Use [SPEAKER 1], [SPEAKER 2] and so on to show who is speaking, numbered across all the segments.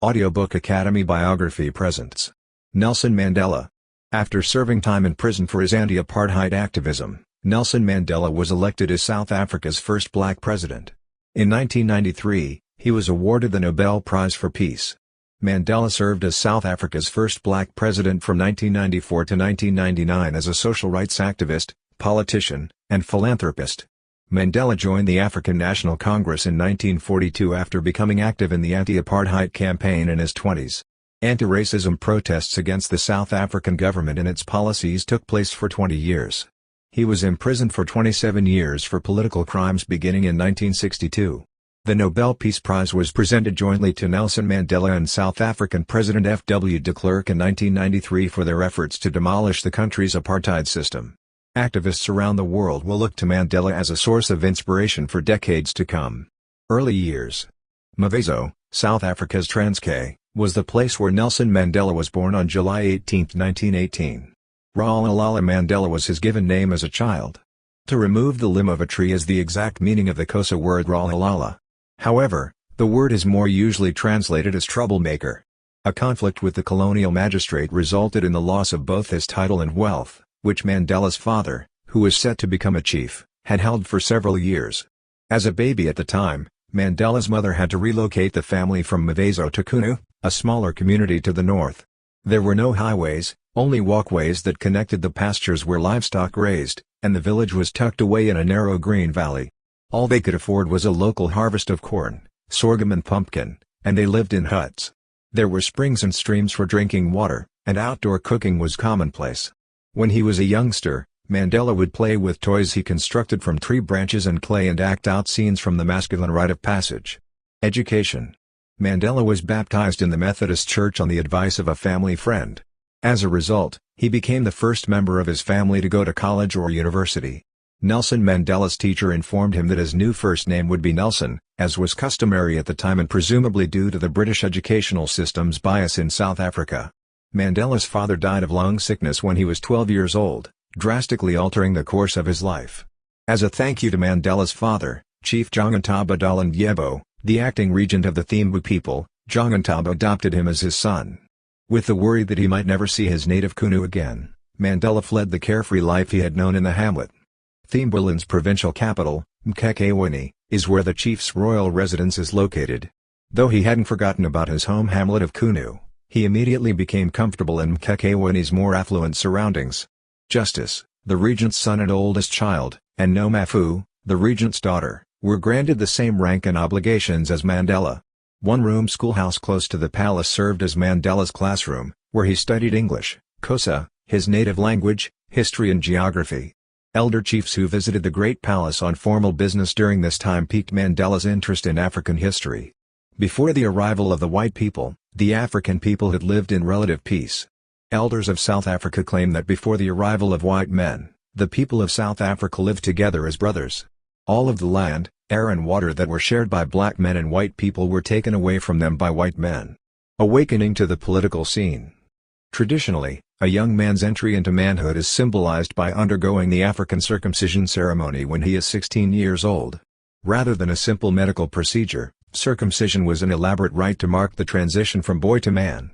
[SPEAKER 1] Audiobook Academy Biography presents Nelson Mandela. After serving time in prison for his anti-apartheid activism, Nelson Mandela was elected as South Africa's first black president. In 1993, he was awarded the Nobel Prize for Peace. Mandela served as South Africa's first black president from 1994 to 1999 as a social rights activist, politician, and philanthropist. Mandela joined the African National Congress in 1942 after becoming active in the anti-apartheid campaign in his 20s. Anti-racism protests against the South African government and its policies took place for 20 years. He was imprisoned for 27 years for political crimes beginning in 1962. The Nobel Peace Prize was presented jointly to Nelson Mandela and South African President F.W. de Klerk in 1993 for their efforts to demolish the country's apartheid system. Activists around the world will look to Mandela as a source of inspiration for decades to come. Early years. Mavezo, South Africa's Transkei, was the place where Nelson Mandela was born on July 18, 1918. Ra'alala Mandela was his given name as a child. To remove the limb of a tree is the exact meaning of the Xhosa word Ra'alala. However, the word is more usually translated as troublemaker. A conflict with the colonial magistrate resulted in the loss of both his title and wealth, which Mandela's father, who was set to become a chief, had held for several years. As a baby at the time, Mandela's mother had to relocate the family from Mavezo to Kunu, a smaller community to the north. There were no highways, only walkways that connected the pastures where livestock grazed, and the village was tucked away in a narrow green valley. All they could afford was a local harvest of corn, sorghum and pumpkin, and they lived in huts. There were springs and streams for drinking water, and outdoor cooking was commonplace. When he was a youngster, Mandela would play with toys he constructed from tree branches and clay and act out scenes from the masculine rite of passage. Education. Mandela was baptized in the Methodist Church on the advice of a family friend. As a result, he became the first member of his family to go to college or university. Nelson Mandela's teacher informed him that his new first name would be Nelson, as was customary at the time and presumably due to the British educational system's bias in South Africa. Mandela's father died of lung sickness when he was 12 years old, drastically altering the course of his life. As a thank you to Mandela's father, Chief Jongintaba Dalindyebo, the acting regent of the Thembu people, Jongintaba adopted him as his son. With the worry that he might never see his native Kunu again, Mandela fled the carefree life he had known in the hamlet. Thembuland's provincial capital, Mqhekeweni, is where the chief's royal residence is located. Though he hadn't forgotten about his home hamlet of Kunu, he immediately became comfortable in Mqhekeweni's more affluent surroundings. Justice, the regent's son and oldest child, and Nomafu, the regent's daughter, were granted the same rank and obligations as Mandela. One-room schoolhouse close to the palace served as Mandela's classroom, where he studied English, Xhosa, his native language, history and geography. Elder chiefs who visited the Great Palace on formal business during this time piqued Mandela's interest in African history. Before the arrival of the white people, the African people had lived in relative peace. Elders of South Africa claim that before the arrival of white men, the people of South Africa lived together as brothers. All of the land, air and water that were shared by black men and white people were taken away from them by white men. Awakening to the political scene. Traditionally, a young man's entry into manhood is symbolized by undergoing the African circumcision ceremony when he is 16 years old. Rather than a simple medical procedure, circumcision was an elaborate rite to mark the transition from boy to man.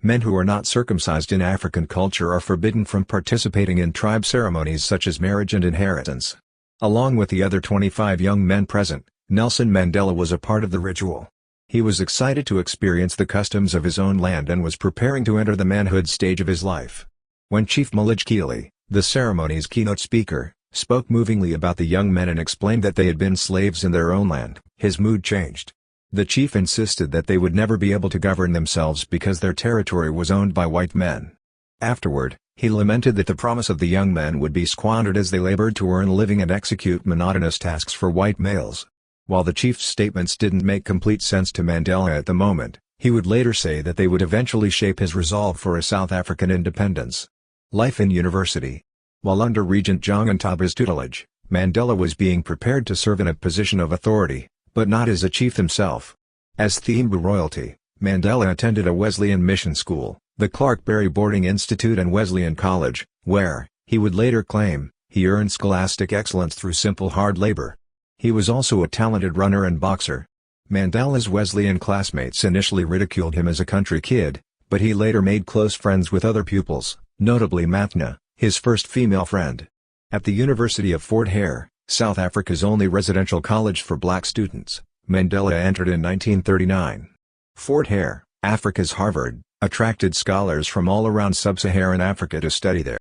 [SPEAKER 1] Men who are not circumcised in African culture are forbidden from participating in tribe ceremonies such as marriage and inheritance. Along with the other 25 young men present, Nelson Mandela was a part of the ritual. He was excited to experience the customs of his own land and was preparing to enter the manhood stage of his life. When Chief Malijkele, the ceremony's keynote speaker, spoke movingly about the young men and explained that they had been slaves in their own land, his mood changed. The chief insisted that they would never be able to govern themselves because their territory was owned by white men. Afterward, he lamented that the promise of the young men would be squandered as they labored to earn a living and execute monotonous tasks for white males. While the chief's statements didn't make complete sense to Mandela at the moment, he would later say that they would eventually shape his resolve for a South African independence. Life in university. While under Regent Jongintaba's tutelage, Mandela was being prepared to serve in a position of authority, but not as a chief himself. As Thembu royalty, Mandela attended a Wesleyan mission school, the Clarkberry Boarding Institute and Wesleyan College, where, he would later claim, he earned scholastic excellence through simple hard labor. He was also a talented runner and boxer. Mandela's Wesleyan classmates initially ridiculed him as a country kid, but he later made close friends with other pupils, notably Mathna, his first female friend. At the University of Fort Hare, South Africa's only residential college for black students, Mandela entered in 1939. Fort Hare, Africa's Harvard, attracted scholars from all around sub-Saharan Africa to study there.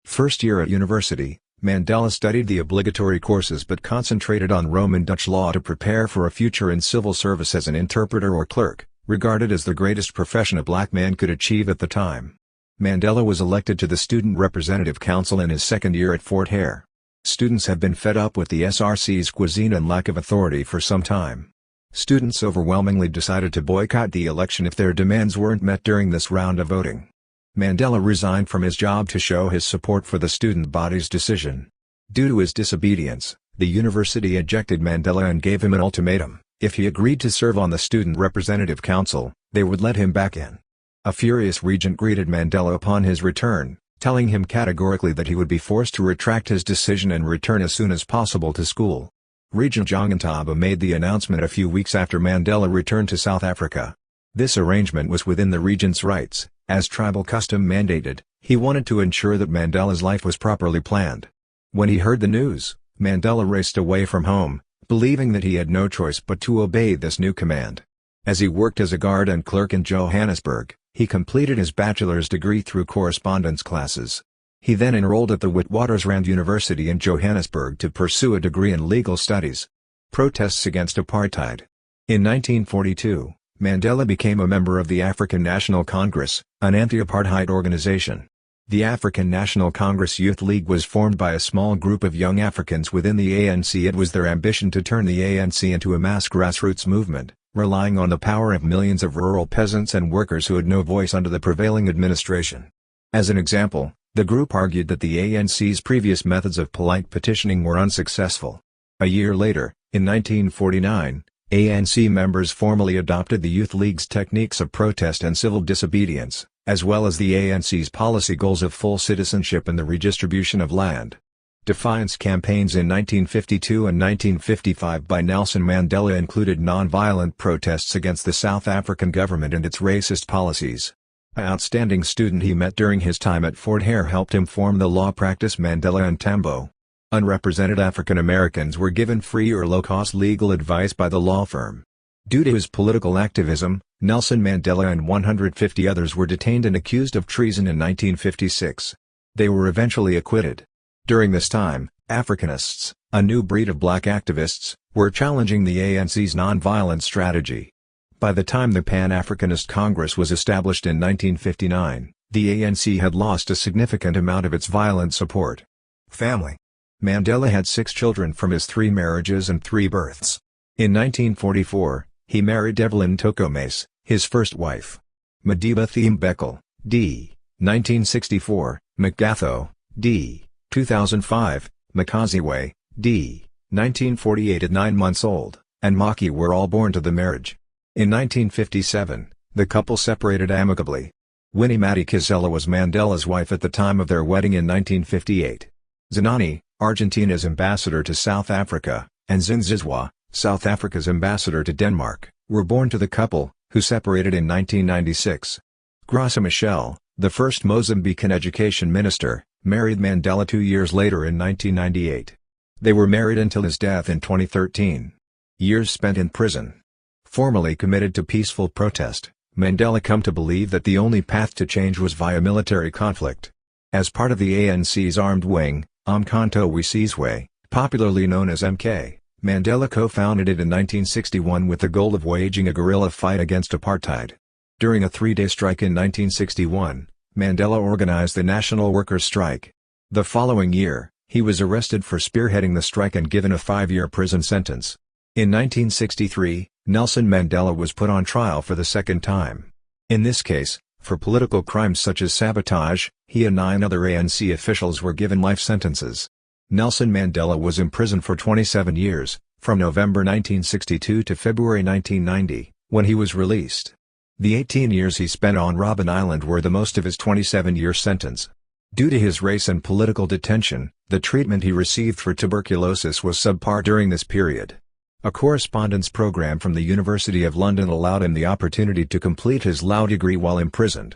[SPEAKER 1] First year at university, Mandela studied the obligatory courses but concentrated on Roman Dutch law to prepare for a future in civil service as an interpreter or clerk, regarded as the greatest profession a black man could achieve at the time. Mandela was elected to the Student Representative Council in his second year at Fort Hare. Students have been fed up with the SRC's cuisine and lack of authority for some time. Students overwhelmingly decided to boycott the election if their demands weren't met during this round of voting. Mandela resigned from his job to show his support for the student body's decision. Due to his disobedience, the university ejected Mandela and gave him an ultimatum: if he agreed to serve on the Student Representative Council, they would let him back in. A furious regent greeted Mandela upon his return, telling him categorically that he would be forced to retract his decision and return as soon as possible to school. Regent Jongintaba made the announcement a few weeks after Mandela returned to South Africa. This arrangement was within the regent's rights, as tribal custom mandated. He wanted to ensure that Mandela's life was properly planned. When he heard the news, Mandela raced away from home, believing that he had no choice but to obey this new command. As he worked as a guard and clerk in Johannesburg, he completed his bachelor's degree through correspondence classes. He then enrolled at the Witwatersrand University in Johannesburg to pursue a degree in legal studies. Protests against apartheid. In 1942, Mandela became a member of the African National Congress, an anti-apartheid organization. The African National Congress Youth League was formed by a small group of young Africans within the ANC. It was their ambition to turn the ANC into a mass grassroots movement, relying on the power of millions of rural peasants and workers who had no voice under the prevailing administration. As an example, the group argued that the ANC's previous methods of polite petitioning were unsuccessful. A year later, in 1949, ANC members formally adopted the Youth League's techniques of protest and civil disobedience, as well as the ANC's policy goals of full citizenship and the redistribution of land. Defiance campaigns in 1952 and 1955 by Nelson Mandela included non-violent protests against the South African government and its racist policies. An outstanding student he met during his time at Fort Hare helped him form the law practice Mandela and Tambo. Unrepresented African Americans were given free or low-cost legal advice by the law firm. Due to his political activism, Nelson Mandela and 150 others were detained and accused of treason in 1956. They were eventually acquitted. During this time, Africanists, a new breed of black activists, were challenging the ANC's nonviolent strategy. By the time the Pan-Africanist Congress was established in 1959, the ANC had lost a significant amount of its violent support. Family. Mandela had 6 children from his 3 marriages and 3 births. In 1944, he married Evelyn Tokomase, his first wife. Madiba Thembekle, d. 1964, McGatho, d. 2005, Makaziwe, d. 1948 at 9 months old, and Maki were all born to the marriage. In 1957, the couple separated amicably. Winnie Madikizela was Mandela's wife at the time of their wedding in 1958. Zenani, Argentina's ambassador to South Africa, and Zinzizwa, South Africa's ambassador to Denmark, were born to the couple, who separated in 1996. Graça Machel, the first Mozambican education minister, married Mandela 2 years later in 1998. They were married until his death in 2013. Years spent in prison. Formerly committed to peaceful protest, Mandela came to believe that the only path to change was via military conflict. As part of the ANC's armed wing, Umkhonto we Sizwe, popularly known as MK, Mandela co-founded it in 1961 with the goal of waging a guerrilla fight against apartheid. During a 3-day strike in 1961, Mandela organized the National Workers' Strike. The following year, he was arrested for spearheading the strike and given a 5-year prison sentence. In 1963, Nelson Mandela was put on trial for the second time. In this case, for political crimes such as sabotage, he and 9 other ANC officials were given life sentences. Nelson Mandela was imprisoned for 27 years, from November 1962 to February 1990, when he was released. The 18 years he spent on Robben Island were the most of his 27-year sentence. Due to his race and political detention, the treatment he received for tuberculosis was subpar during this period. A correspondence program from the University of London allowed him the opportunity to complete his law degree while imprisoned.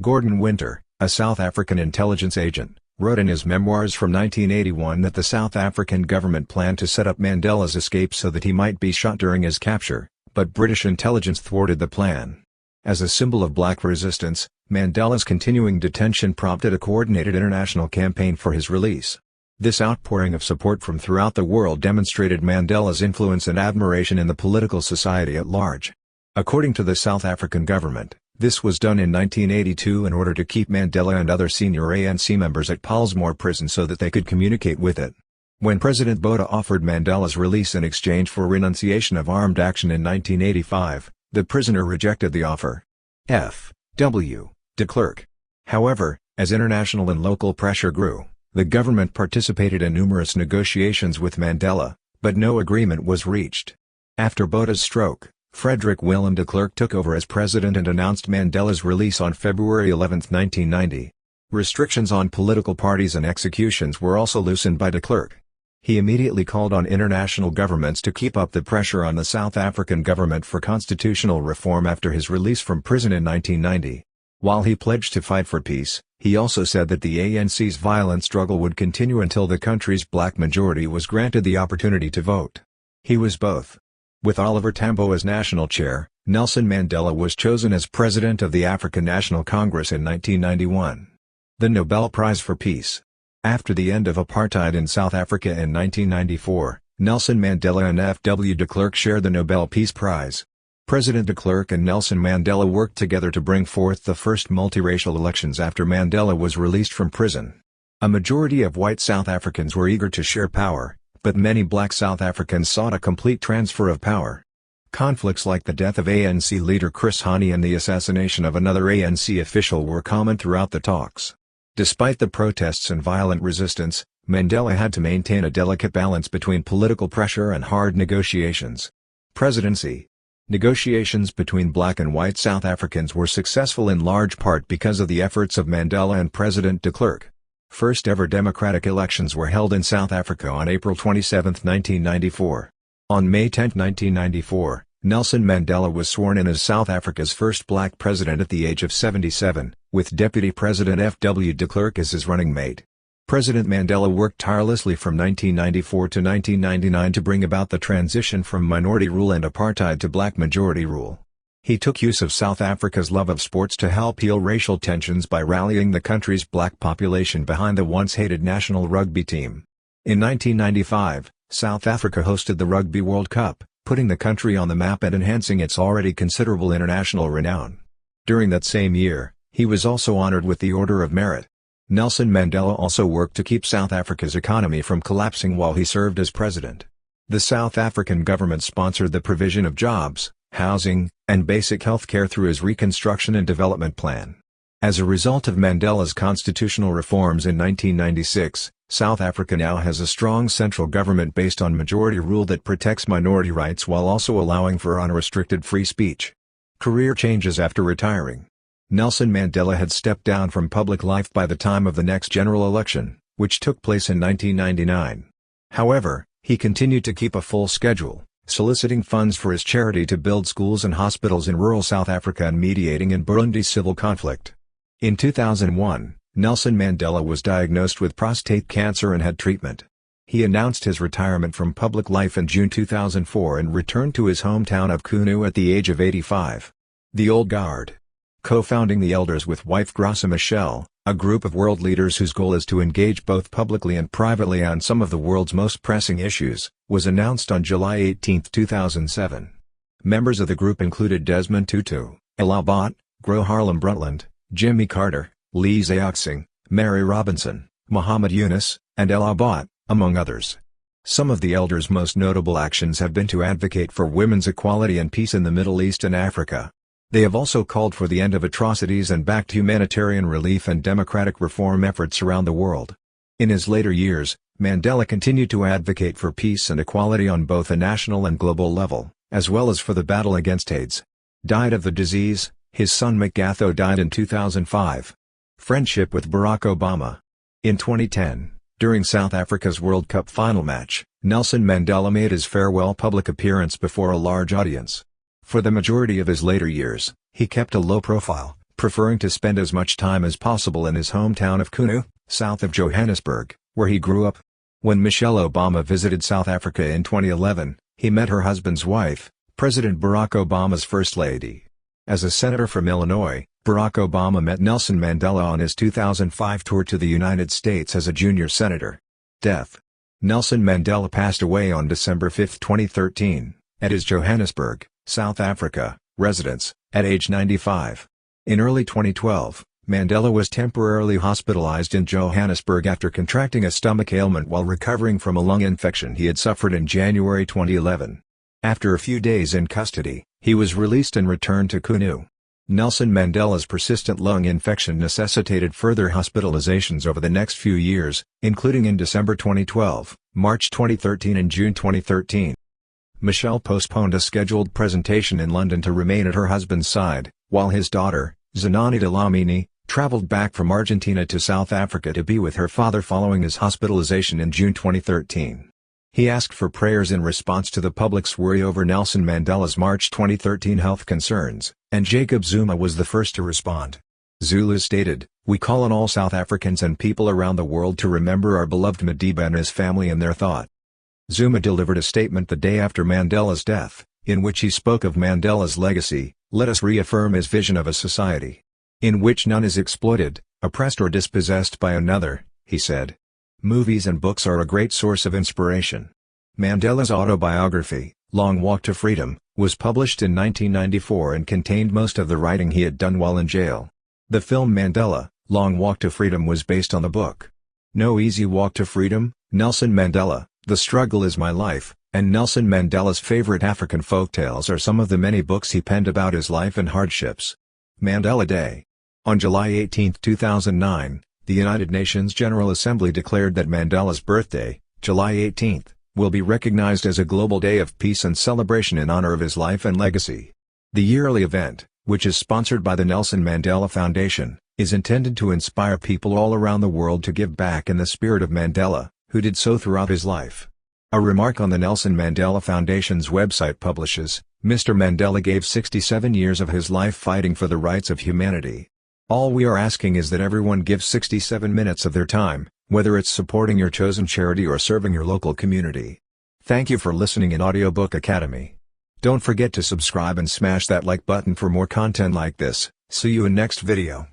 [SPEAKER 1] Gordon Winter, a South African intelligence agent, wrote in his memoirs from 1981 that the South African government planned to set up Mandela's escape so that he might be shot during his capture, but British intelligence thwarted the plan. As a symbol of black resistance, Mandela's continuing detention prompted a coordinated international campaign for his release. This outpouring of support from throughout the world demonstrated Mandela's influence and admiration in the political society at large. According to the South African government, this was done in 1982 in order to keep Mandela and other senior ANC members at Pollsmoor prison so that they could communicate with it. When President Botha offered Mandela's release in exchange for renunciation of armed action in 1985, the prisoner rejected the offer. F. W. de Klerk. However, as international and local pressure grew, the government participated in numerous negotiations with Mandela, but no agreement was reached. After Botha's stroke, Frederick Willem de Klerk took over as president and announced Mandela's release on February 11, 1990. Restrictions on political parties and executions were also loosened by de Klerk. He immediately called on international governments to keep up the pressure on the South African government for constitutional reform after his release from prison in 1990. While he pledged to fight for peace, he also said that the ANC's violent struggle would continue until the country's black majority was granted the opportunity to vote. He was both. With Oliver Tambo as national chair, Nelson Mandela was chosen as president of the African National Congress in 1991. The Nobel Prize for Peace. After the end of apartheid in South Africa in 1994, Nelson Mandela and F. W. de Klerk shared the Nobel Peace Prize. President de Klerk and Nelson Mandela worked together to bring forth the first multiracial elections after Mandela was released from prison. A majority of white South Africans were eager to share power, but many black South Africans sought a complete transfer of power. Conflicts like the death of ANC leader Chris Hani and the assassination of another ANC official were common throughout the talks. Despite the protests and violent resistance, Mandela had to maintain a delicate balance between political pressure and hard negotiations. Presidency. Negotiations between black and white South Africans were successful in large part because of the efforts of Mandela and President de Klerk. First ever democratic elections were held in South Africa on April 27, 1994. On May 10, 1994, Nelson Mandela was sworn in as South Africa's first black president at the age of 77, with Deputy President F. W. de Klerk as his running mate. President Mandela worked tirelessly from 1994 to 1999 to bring about the transition from minority rule and apartheid to black majority rule. He took use of South Africa's love of sports to help heal racial tensions by rallying the country's black population behind the once-hated national rugby team. In 1995, South Africa hosted the Rugby World Cup, putting the country on the map and enhancing its already considerable international renown. During that same year, he was also honored with the Order of Merit. Nelson Mandela also worked to keep South Africa's economy from collapsing while he served as president. The South African government sponsored the provision of jobs, housing, and basic health care through his Reconstruction and Development Plan. As a result of Mandela's constitutional reforms in 1996, South Africa now has a strong central government based on majority rule that protects minority rights while also allowing for unrestricted free speech. Career changes after retiring. Nelson Mandela had stepped down from public life by the time of the next general election, which took place in 1999. However, he continued to keep a full schedule, soliciting funds for his charity to build schools and hospitals in rural South Africa and mediating in Burundi's civil conflict. In 2001, Nelson Mandela was diagnosed with prostate cancer and had treatment. He announced his retirement from public life in June 2004 and returned to his hometown of Kunu at the age of 85. The Old Guard. Co-founding the Elders with wife Graça Machel, a group of world leaders whose goal is to engage both publicly and privately on some of the world's most pressing issues, was announced on July 18, 2007. Members of the group included Desmond Tutu, Ella Bott, Gro Harlem Brundtland, Jimmy Carter, Lee Zeoxing, Mary Robinson, Muhammad Yunus, and Ella Bott, among others. Some of the Elders' most notable actions have been to advocate for women's equality and peace in the Middle East and Africa. They have also called for the end of atrocities and backed humanitarian relief and democratic reform efforts around the world. In his later years, Mandela continued to advocate for peace and equality on both a national and global level, as well as for the battle against AIDS. Died of the disease. His son McGatho died in 2005. Friendship with Barack Obama. In 2010, during South Africa's World Cup final match, Nelson Mandela made his farewell public appearance before a large audience. For the majority of his later years, he kept a low profile, preferring to spend as much time as possible in his hometown of Kuunu, south of Johannesburg, where he grew up. When Michelle Obama visited South Africa in 2011, he met her husband's wife, President Barack Obama's First Lady. As a senator from Illinois, Barack Obama met Nelson Mandela on his 2005 tour to the United States as a junior senator. Death. Nelson Mandela passed away on December 5, 2013, at his Johannesburg, South Africa, residence, at age 95. In early 2012, Mandela was temporarily hospitalized in Johannesburg after contracting a stomach ailment while recovering from a lung infection he had suffered in January 2011. After a few days in custody, he was released and returned to Kuunu. Nelson Mandela's persistent lung infection necessitated further hospitalizations over the next few years, including in December 2012, March 2013 and June 2013. Michelle postponed a scheduled presentation in London to remain at her husband's side, while his daughter, Zenani Dlamini, traveled back from Argentina to South Africa to be with her father following his hospitalization in June 2013. He asked for prayers in response to the public's worry over Nelson Mandela's March 2013 health concerns, and Jacob Zuma was the first to respond. Zulu stated, "We call on all South Africans and people around the world to remember our beloved Madiba and his family in their thought." Zuma delivered a statement the day after Mandela's death, in which he spoke of Mandela's legacy. "Let us reaffirm his vision of a society in which none is exploited, oppressed or dispossessed by another," he said. Movies and books are a great source of inspiration. Mandela's autobiography, Long Walk to Freedom, was published in 1994 and contained most of the writing he had done while in jail. The film Mandela, Long Walk to Freedom was based on the book. No Easy Walk to Freedom, Nelson Mandela, The Struggle is My Life, and Nelson Mandela's favorite African folktales are some of the many books he penned about his life and hardships. Mandela Day. On July 18, 2009, the United Nations General Assembly declared that Mandela's birthday, July 18, will be recognized as a global day of peace and celebration in honor of his life and legacy. The yearly event, which is sponsored by the Nelson Mandela Foundation, is intended to inspire people all around the world to give back in the spirit of Mandela, who did so throughout his life. A remark on the Nelson Mandela Foundation's website publishes, "Mr. Mandela gave 67 years of his life fighting for the rights of humanity. All we are asking is that everyone gives 67 minutes of their time, whether it's supporting your chosen charity or serving your local community." Thank you for listening in Audiobook Academy. Don't forget to subscribe and smash that like button for more content like this. See you in next video.